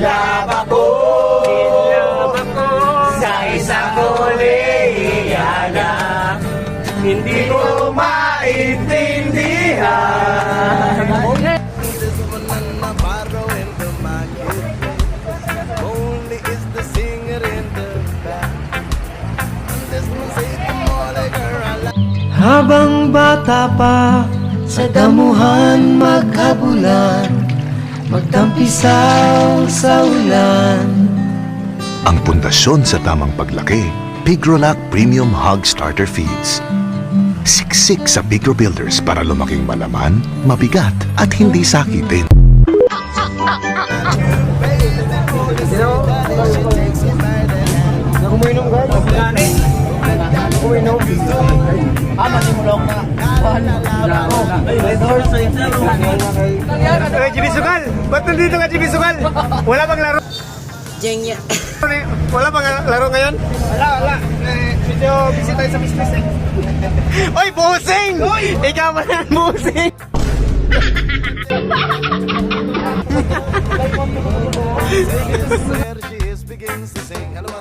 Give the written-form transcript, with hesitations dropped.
love ako sa isang kolehiya na hindi ko maintindihan. Habang bata pa, sa damuhan maghabulan, magtampisaw sa ulan. Ang pundasyon sa tamang paglaki, Pigrolac Premium Hog Starter Feeds. Siksik sa Pigro Builders para lumaking malaman, mabigat at hindi sakitin. Nakuminom ka? Nakuminom? Manimulong na. Jimmy Sugal! Ba't nandito ka, Jimmy Sugal? Wala bang laro? Jengya. Wala bang laro ngayon? Wala. Medyo busy tayo sa business eh. Oy, busing! Ikaw ba na busing? She is begins to sing. Hello.